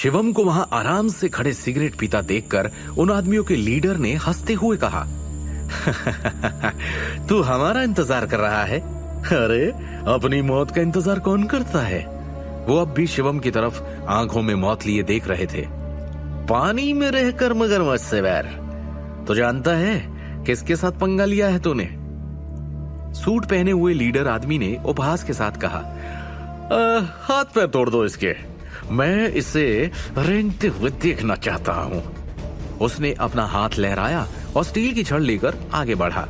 शिवम को वहां आराम से खड़े सिगरेट पीता देखकर उन आदमियों के लीडर ने हंसते हुए कहा, तू हमारा इंतजार कर रहा है? अरे अपनी मौत का इंतजार कौन करता है? वो अब भी शिवम की तरफ आंखों में मौत लिए देख रहे थे। पानी में रहकर मगरमच्छ से वैर, तो जानता है किसके साथ पंगा लिया है तूने? सूट पहने हुए लीडर आदमी ने उपहास के साथ कहा, हाथ पैर तोड़ दो इसके, मैं इसे रेंगते हुए देखना चाहता हूं। उसने अपना हाथ लहराया और स्टील की छड़ लेकर आगे बढ़ा।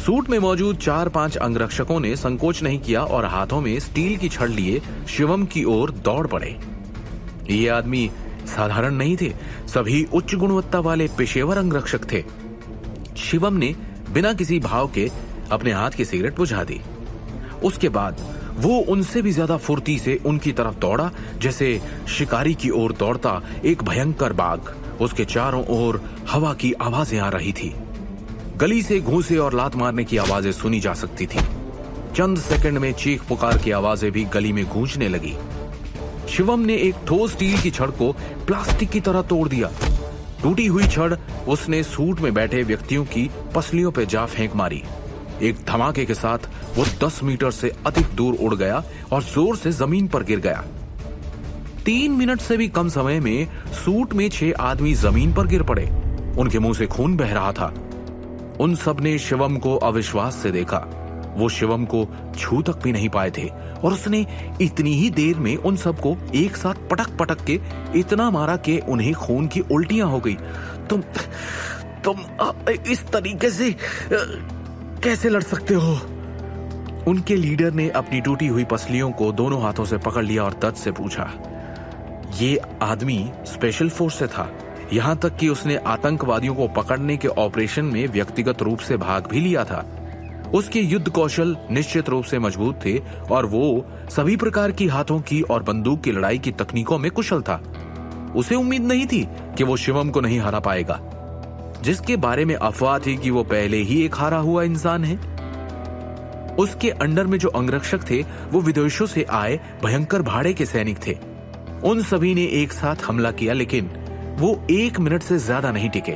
सूट में मौजूद 4-5 अंगरक्षकों ने संकोच नहीं किया और हाथों में स्टील की छड़ लिए शिवम की ओर दौड़ पड़े। ये आदमी साधारण नहीं थे, सभी उच्च गुणवत्ता वाले पेशेवर अंगरक्षक थे। शिवम ने बिना किसी भाव के अपने हाथ की सिगरेट बुझा दी। उसके बाद वो उनसे भी ज्यादा फुर्ती से उनकी तरफ दौड़ा, जैसे शिकारी की ओर दौड़ता एक भयंकर बाघ। उसके चारों ओर हवा की आवाजें आ रही थी। गली से घूंसे और लात मारने की आवाजें सुनी जा सकती थी। चंद सेकंड में चीख पुकार की आवाजें भी गली में गूंजने लगी। शिवम ने एक ठोस स्टील की छड़ को प्लास्टिक की तरह तोड़ दिया। टूटी हुई छड़ उसने सूट में बैठे व्यक्तियों की पसलियों पे जा फेंक मारी। एक धमाके के साथ वो 10 मीटर से अधिक दूर उड़ गया और जोर से जमीन पर गिर गया। 3 मिनट से भी कम समय में सूट में 6 आदमी जमीन पर गिर पड़े। उनके मुंह से खून बह रहा था। उन सब ने शिवम को अविश्वास से देखा। वो शिवम को छू तक भी नहीं पाए थे और उसने इतनी ही देर में उन सबको एक साथ पटक पटक के इतना मारा कि उन्हें खून की उल्टियां हो गई। तुम इस तरीके से कैसे लड़ सकते हो? उनके लीडर ने अपनी टूटी हुई पसलियों को दोनों हाथों से पकड़ लिया और दर्द से पूछा। ये आदमी स्पेशल फोर्स से था, यहां तक कि उसने आतंकवादियों को पकड़ने के ऑपरेशन में व्यक्तिगत रूप से भाग भी लिया था। उसके युद्ध कौशल निश्चित रूप से मजबूत थे और वो सभी प्रकार की हाथों की और बंदूक की लड़ाई की तकनीकों में कुशल था। उसे उम्मीद नहीं थी कि वो शिवम को नहीं हरा पाएगा, जिसके बारे में अफवाह थी कि वो पहले ही एक हारा हुआ इंसान है। उसके अंडर में जो अंगरक्षक थे वो विदेशों से आए भयंकर भाड़े के सैनिक थे। उन सभी ने एक साथ हमला किया, लेकिन वो 1 मिनट से ज्यादा नहीं टिके।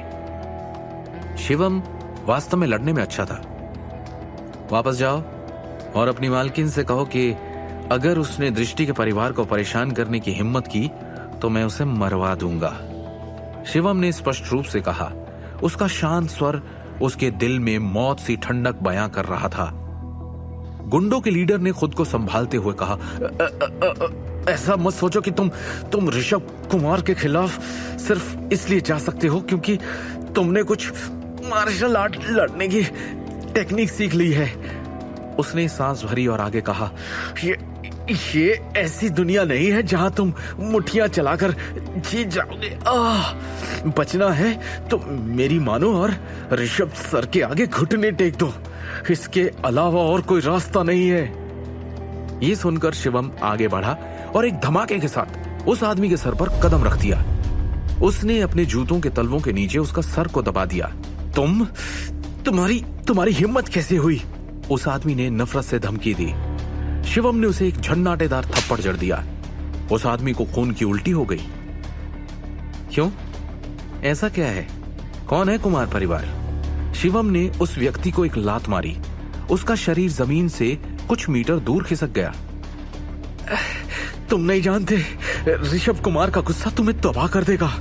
शिवम वास्तव में लड़ने में अच्छा था। वापस जाओ और अपनी मालकिन से कहो कि अगर उसने दृष्टि के परिवार को परेशान करने की हिम्मत की तो मैं उसे मरवा दूंगा, शिवम ने स्पष्ट रूप से कहा। उसका शांत स्वर उसके दिल में मौत सी ठंडक बयां कर रहा था। गुंडों के लीडर ने खुद को संभालते हुए कहा, ऐसा मत सोचो कि तुम ऋषभ कुमार के खिलाफ सिर्फ इसलिए जा सकते हो क्योंकि तुमने कुछ मार्शल आर्ट लड़ने की टेक्निक सीख ली है। उसने सांस भरी और आगे कहा, ये ऐसी दुनिया नहीं है जहां तुम मुट्ठियां चलाकर जीत जाओगे। बचना है तो मेरी मानो और ऋषभ सर के आगे घुटने टेक दो, इसके अलावा और कोई रास्ता नहीं है। ये सुनकर शिवम आगे बढ़ा और एक धमाके के साथ उस आदमी के सर पर कदम रख दिया। उसने अपने जूतों के तलवों के नीचे उसका सर को दबा दिया। तुम्हारी हिम्मत कैसे हुई? उस आदमी ने नफरत से धमकी दी। शिवम ने उसे एक झन्नाटेदार थप्पड़ जड़ दिया। उस आदमी को खून की उल्टी हो गई। क्यों? ऐसा क्या है? कौन है कुमार परिवार? शिवम ने उस व्यक्ति को एक लात मारी। उसका शरीर जमीन से कुछ मीटर दूर खिसक गया। तुम नहीं जानते, ऋषभ कुमार का गुस्सा तुम्हें तबाह कर देगा।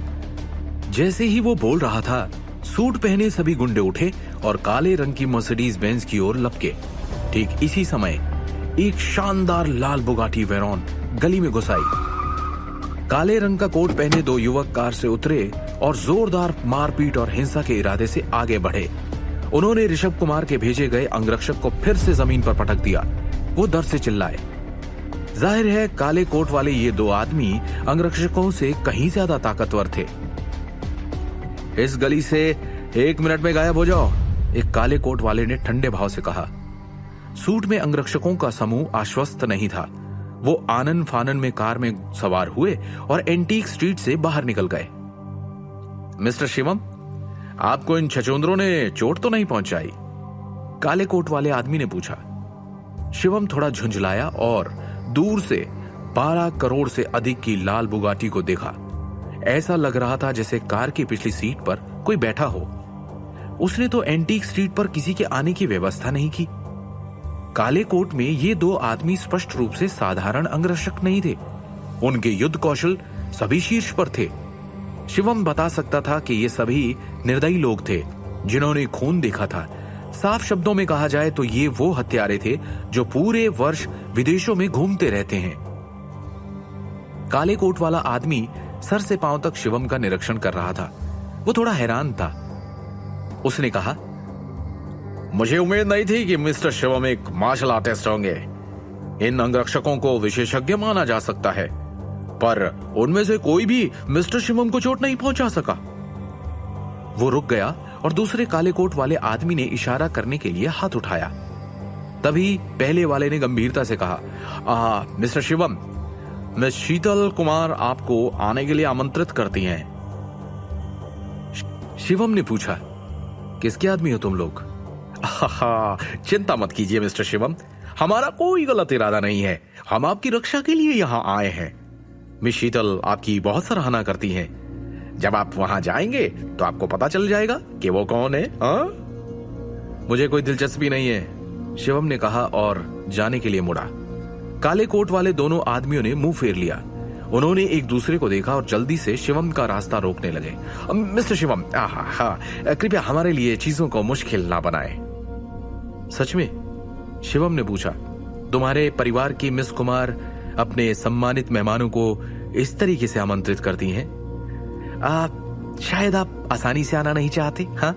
जैसे ही वो बोल रहा था, सूट पहने सभी गुंडे उठे और काले रंग की मर्सिडीज बेंज की ओर लपके। ठीक इसी समय एक शानदार लाल बुगाटी वेरॉन गली में घुस आई। काले रंग का कोट पहने 2 युवक कार से उतरे और जोरदार मारपीट और हिंसा के इरादे से आगे बढ़े। उन्होंने ऋषभ कुमार के भेजे गए अंगरक्षक को फिर से जमीन पर पटक दिया। वो डर से चिल्लाए। जाहिर है काले कोट वाले ये 2 आदमी अंगरक्षकों से कहीं ज्यादा ताकतवर थे। इस गली से 1 मिनट में गायब हो जाओ, एक काले कोट वाले ने ठंडे भाव से कहा। सूट में अंगरक्षकों का समूह आश्वस्त नहीं था। वो आनन फानन में कार में सवार हुए और एंटीक स्ट्रीट से बाहर निकल गए। मिस्टर शिवम, आपको इन छछूंदरों ने चोट तो नहीं पहुंचाई? काले कोट वाले आदमी ने पूछा। शिवम थोड़ा झुंझलाया और दूर से 12 करोड़ से अधिक की लाल बुगाटी को देखा। ऐसा लग रहा था जैसे कार की पिछली सीट पर कोई बैठा हो। उसने तो एंटीक स्ट्रीट पर किसी के आने की व्यवस्था नहीं की। काले कोट में ये 2 आदमी स्पष्ट रूप से साधारण अंगरक्षक नहीं थे। उनके युद्ध कौशल सभी शीर्ष पर थे। शिवम बता सकता था कि ये सभी निर्दयी लोग थे जिन्होंने खून देखा था। साफ शब्दों में कहा जाए तो ये वो हत्यारे थे जो पूरे वर्ष विदेशों में घूमते रहते हैं। काले कोट वाला आदमी सर से पांव तक शिवम का निरीक्षण कर रहा था। वो थोड़ा हैरान था। उसने कहा, मुझे उम्मीद नहीं थी कि मिस्टर शिवम एक मार्शल आर्टिस्ट होंगे। इन अंगरक्षकों को विशेषज्ञ माना जा सकता है, पर उनमें से कोई भी मिस्टर शिवम को चोट नहीं पहुंचा सका। वो रुक गया और दूसरे काले कोट वाले आदमी ने इशारा करने के लिए हाथ उठाया। तभी पहले वाले ने गंभीरता से कहा, मिस्टर शिवम, मिस शीतल कुमार आपको आने के लिए आमंत्रित करती हैं। शिवम ने पूछा, किसके आदमी हो तुम लोग? चिंता मत कीजिए मिस्टर शिवम, हमारा कोई गलत इरादा नहीं है। हम आपकी रक्षा के लिए यहाँ आए हैं। मिस शीतल आपकी बहुत सराहना करती हैं। जब आप वहां जाएंगे तो आपको पता चल जाएगा कि वो कौन है। मुझे कोई दिलचस्पी नहीं है, शिवम ने कहा और जाने के लिए मुड़ा। काले कोट वाले दोनों आदमियों ने मुंह फेर लिया। उन्होंने एक दूसरे को देखा और जल्दी से शिवम का रास्ता रोकने लगे। मिस्टर शिवम, कृपया हमारे लिए चीजों को मुश्किल ना बनाए। सच में? शिवम ने पूछा। तुम्हारे परिवार की मिस कुमार अपने सम्मानित मेहमानों को इस तरीके से आमंत्रित करती हैं? शायद आप आसानी से आना नहीं चाहते। हाँ?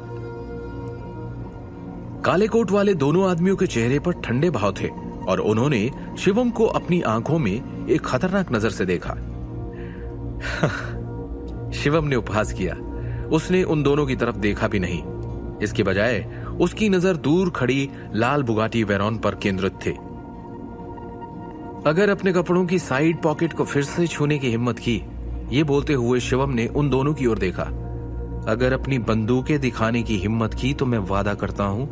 काले कोट वाले दोनों आदमियों के चेहरे पर ठंडे भाव थे और उन्होंने शिवम को अपनी आंखों में एक खतरनाक नजर से देखा। शिवम ने उपहास किया। उसने उन दोनों की तरफ देखा भी नहीं। इसके बजाय उसकी नजर दूर खड़ी लाल बुगाटी वेरॉन पर केंद्रित थी। अगर अपने कपड़ों की साइड पॉकेट को फिर से छूने की हिम्मत की, ये बोलते हुए शिवम ने उन दोनों की ओर देखा। अगर अपनी बंदूकें दिखाने की हिम्मत की तो मैं वादा करता हूं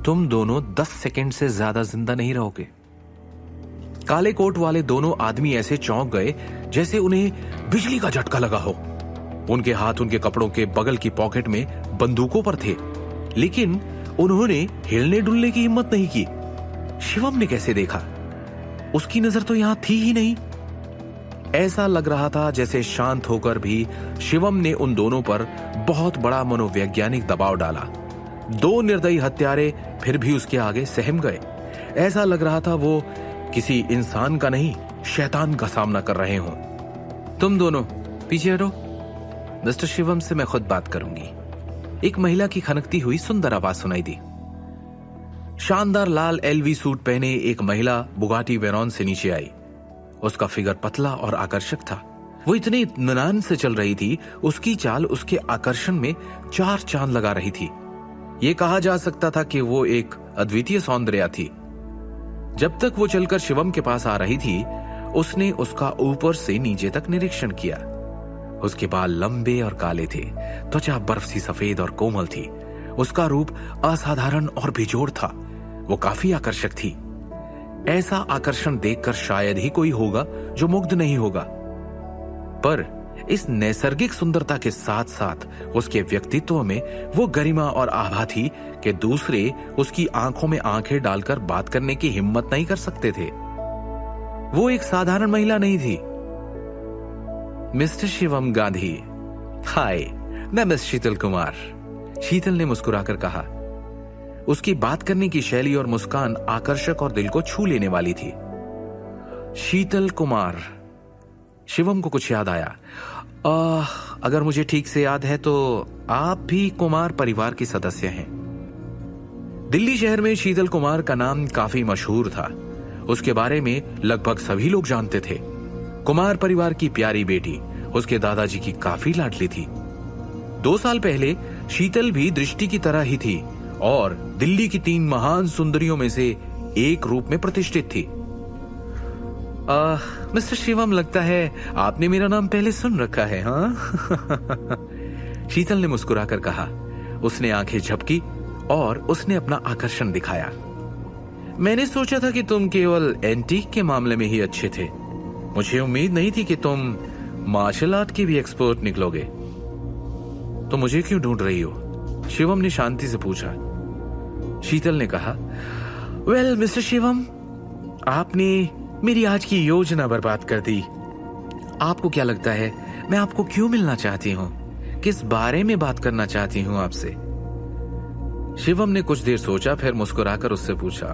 तुम दोनों 10 सेकंड से ज्यादा जिंदा नहीं रहोगे। काले कोट वाले दोनों आदमी ऐसे चौंक गए जैसे उन्हें बिजली का झटका लगा हो। उनके हाथ उनके कपड़ों के बगल की पॉकेट में बंदूकों पर थे, लेकिन उन्होंने हिलने डुलने की हिम्मत नहीं की। शिवम ने कैसे देखा? उसकी नजर तो यहां थी ही नहीं। ऐसा लग रहा था जैसे शांत होकर भी शिवम ने उन दोनों पर बहुत बड़ा मनोवैज्ञानिक दबाव डाला। 2 निर्दयी हत्यारे फिर भी उसके आगे सहम गए। ऐसा लग रहा था वो किसी इंसान का नहीं, शैतान का सामना कर रहे हों। तुम दोनों पीछे हटो, मिस्टर शिवम से मैं खुद बात करूंगी। एक महिला की खनकती हुई सुंदर आवाज सुनाई दी। शानदार लाल एलवी सूट पहने एक महिला बुगाटी वेरॉन से नीचे आई। उसका फिगर पतला और आकर्षक था। वो इतने इत्मीनान से चल रही थी, उसकी चाल उसके आकर्षण में 4 चांद लगा रही थी। ये कहा जा सकता था कि वो एक अद्वितीय सौंदर्या थी। जब तक वो चलकर शिवम के पास आ रही थी, उसने उसका ऊपर से नीचे तक निरीक्षण किया। उसके बाल लंबे और काले थे, त्वचा बर्फ सी सफेद और कोमल थी। उसका रूप असाधारण और बेजोड़ था। वो काफी आकर्षक थी। ऐसा आकर्षण देखकर शायद ही कोई होगा जो मुग्ध नहीं होगा। पर इस नैसर्गिक सुंदरता के साथ साथ उसके व्यक्तित्व में वो गरिमा और आभा थी कि दूसरे उसकी आंखों में आंखें डालकर बात करने की हिम्मत नहीं कर सकते थे। वो एक साधारण महिला नहीं थी। मिस्टर शिवम गांधी, हाय, मैं मिस शीतल कुमार, शीतल ने मुस्कुराकर कहा। उसकी बात करने की शैली और मुस्कान आकर्षक और दिल को छू लेने वाली थी। शीतल कुमार। शिवम को कुछ याद आया। अगर मुझे ठीक से याद है तो आप भी कुमार परिवार के सदस्य हैं। दिल्ली शहर में शीतल कुमार का नाम काफी मशहूर था। उसके बारे में लगभग सभी लोग जानते थे। कुमार परिवार की प्यारी बेटी उसके दादाजी की काफी लाडली थी। 2 साल पहले शीतल भी दृष्टि की तरह ही थी और दिल्ली की 3 महान सुंदरियों में से एक रूप में प्रतिष्ठित थी। मिस्टर शिवम, लगता है आपने मेरा नाम पहले सुन रखा है, हाँ? शीतल ने मुस्कुराकर कहा। उसने आंखें झपकी और उसने अपना आकर्षण दिखाया। मैंने सोचा था कि तुम केवल एंटीक के मामले में ही अच्छे थे। मुझे उम्मीद नहीं थी कि तुम मार्शल आर्ट की भी एक्सपर्ट निकलोगे। तो मुझे क्यों ढूंढ रही हो? शिवम ने शांति से पूछा। शीतल ने कहा, वेल मिस्टर शिवम, आपने मेरी आज की योजना बर्बाद कर दी। आपको क्या लगता है मैं आपको क्यों मिलना चाहती हूँ? किस बारे में बात करना चाहती हूँ आपसे? शिवम ने कुछ देर सोचा, फिर मुस्कुराकर उससे पूछा,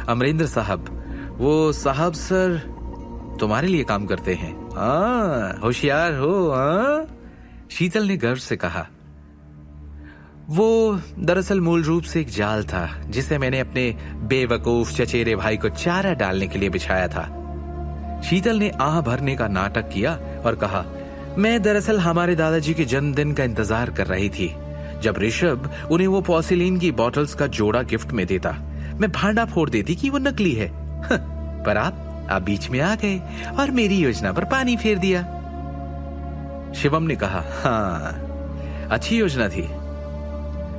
अमरेंद्र साहब, वो साहब सर तुम्हारे लिए काम करते हैं? होशियार हो। शीतल ने गर्व से कहा, वो दरअसल मूल रूप से एक जाल था जिसे मैंने अपने बेवकूफ चचेरे भाई को चारा डालने के लिए बिछाया था। शीतल ने आह भरने का नाटक किया और कहा, मैं दरअसल हमारे दादाजी के जन्मदिन का इंतजार कर रही थी। जब ऋषभ उन्हें वो पोर्सिलीन की बॉटल्स का जोड़ा गिफ्ट में देता, मैं भांडा फोड़ देती कि वो नकली है। पर आप बीच में आ गए और मेरी योजना पर पानी फेर दिया। शिवम ने कहा, हाँ, अच्छी योजना थी।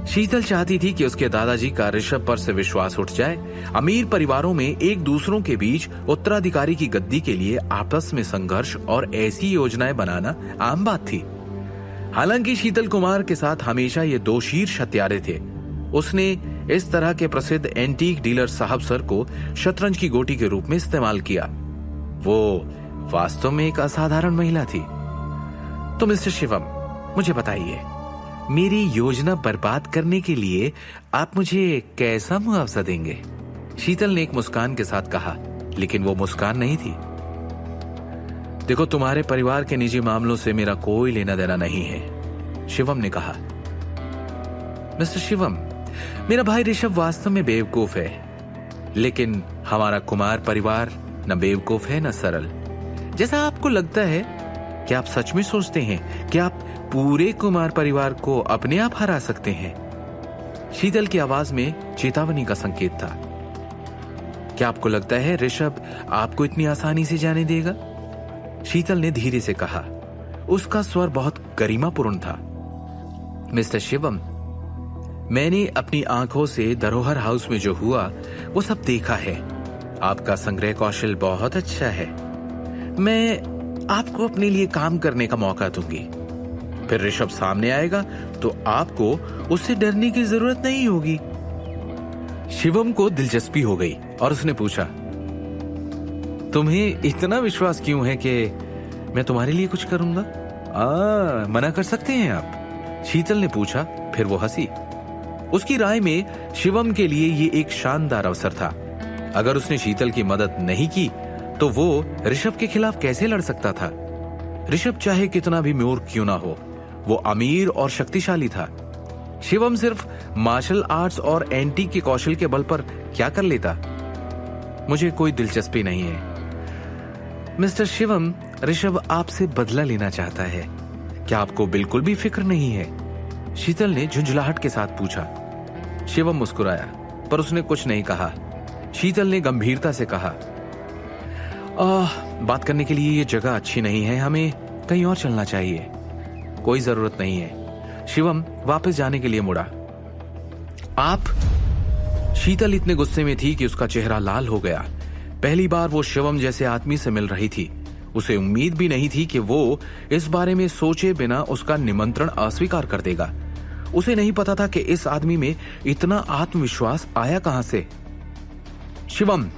शीतल चाहती थी कि उसके दादाजी का ऋषभ पर से विश्वास उठ जाए। अमीर परिवारों में एक दूसरों के बीच उत्तराधिकारी की गद्दी के लिए आपस में संघर्ष और ऐसी योजनाएं बनाना आम बात थी। हालांकि शीतल कुमार के साथ हमेशा ये दो शीर्ष हत्यारे थे। उसने इस तरह के प्रसिद्ध एंटीक डीलर साहब सर को शतरंज की गोटी के रूप में इस्तेमाल किया। वो वास्तव में एक असाधारण महिला थी। तो मिस्टर शिवम, मुझे बताइए, मेरी योजना बर्बाद करने के लिए आप मुझे कैसा मुआवजा देंगे? शीतल ने एक मुस्कान के साथ कहा, लेकिन वो मुस्कान नहीं थी। देखो, तुम्हारे परिवार के निजी मामलों से मेरा कोई लेना देना नहीं है, शिवम ने कहा। मिस्टर शिवम, मेरा भाई ऋषभ वास्तव में बेवकूफ है, लेकिन हमारा कुमार परिवार न बेवकूफ है न सरल, जैसा आपको लगता है। क्या आप सच में सोचते हैं कि आप पूरे कुमार परिवार को अपने आप हरा सकते हैं? शीतल की आवाज में चेतावनी का संकेत था। क्या आपको लगता है ऋषभ आपको इतनी आसानी से जाने देगा? शीतल ने धीरे से कहा। उसका स्वर बहुत गरिमापूर्ण था। मिस्टर शिवम, मैंने अपनी आंखों से धरोहर हाउस में जो हुआ वो सब देखा है। आपका संग्रह कौशल बहुत अच्छा है। मैं आपको अपने लिए काम करने का मौका दूंगी। फिर ऋषभ सामने आएगा तो आपको उससे डरने की जरूरत नहीं होगी। शिवम को दिलचस्पी हो गई और उसने पूछा, तुम्हें इतना विश्वास क्यों है कि मैं तुम्हारे लिए कुछ करूंगा? मना कर सकते हैं आप? शीतल ने पूछा। फिर वो हंसी। उसकी राय में शिवम के लिए ये एक शानदार अवसर था। अगर उसने शीतल की मदद नहीं की तो वो ऋषभ के खिलाफ कैसे लड़ सकता था? ऋषभ चाहे कितना भी मूर्ख क्यों ना हो, वो अमीर और शक्तिशाली था। शिवम सिर्फ मार्शल आर्ट्स और एंटीक के कौशल के बल पर क्या कर लेता? मुझे कोई दिलचस्पी नहीं है। मिस्टर शिवम, ऋषभ आपसे बदला लेना चाहता है। क्या आपको बिल्कुल भी फिक्र नहीं है? शीतल ने झुंझलाहट के साथ पूछा। शिवम मुस्कुराया, पर उसने कुछ नहीं कहा। शीतल ने गंभीरता से कहा, बात करने के लिए ये जगह अच्छी नहीं है, हमें कहीं और चलना चाहिए। कोई जरूरत नहीं है। शिवम वापस जाने के लिए मुड़ा। आप? शीतल इतने गुस्से में थी कि उसका चेहरा लाल हो गया। पहली बार वो शिवम जैसे आदमी से मिल रही थी। उसे उम्मीद भी नहीं थी कि वो इस बारे में सोचे बिना उसका निमंत्रण अस्वीकार कर देगा। उसे नहीं पता था कि इस आदमी में इतना आत्मविश्वास आया कहां से। शिवम,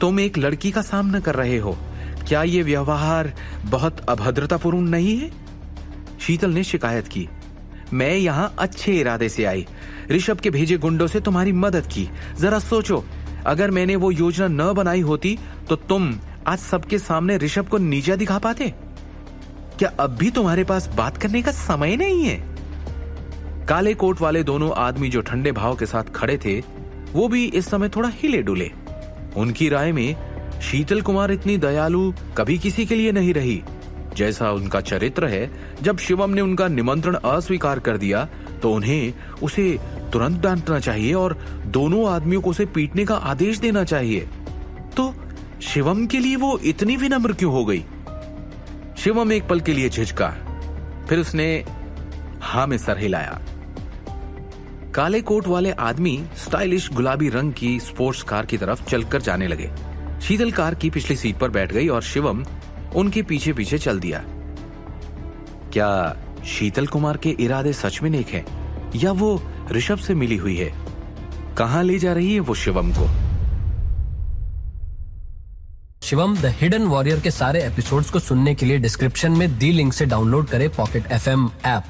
तुम एक लड़की का सामना कर रहे हो। क्या ये व्यवहार बहुत अभद्रतापूर्ण नहीं है? शीतल ने शिकायत की। मैं यहां अच्छे इरादे से आई, ऋषभ के भेजे गुंडों से तुम्हारी मदद की। जरा सोचो, अगर मैंने वो योजना न बनाई होती तो तुम आज सबके सामने ऋषभ को नीचा दिखा पाते? क्या अब भी तुम्हारे पास बात करने का समय नहीं है? काले कोट वाले दोनों आदमी जो ठंडे भाव के साथ खड़े थे, वो भी इस समय थोड़ा हिले डुले। उनकी राय में शीतल कुमार इतनी दयालु कभी किसी के लिए नहीं रही जैसा उनका चरित्र है। जब शिवम ने उनका निमंत्रण अस्वीकार कर दिया तो उन्हें उसे तुरंत डांटना चाहिए और दोनों आदमियों को उसे पीटने का आदेश देना चाहिए। तो शिवम के लिए वो इतनी विनम्र क्यों हो गई? शिवम एक पल के लिए झिझका, फिर उसने हाँ में सर हिलाया। काले कोट वाले आदमी स्टाइलिश गुलाबी रंग की स्पोर्ट्स कार की तरफ चलकर जाने लगे। शीतल कार की पिछली सीट पर बैठ गई और शिवम उनके पीछे पीछे चल दिया। क्या शीतल कुमार के इरादे सच में नेक हैं या वो ऋषभ से मिली हुई है? कहां ले जा रही है वो शिवम को? शिवम द हिडन वॉरियर के सारे एपिसोड्स को सुनने के लिए डिस्क्रिप्शन में दी लिंक से डाउनलोड करें पॉकेट FM ऐप।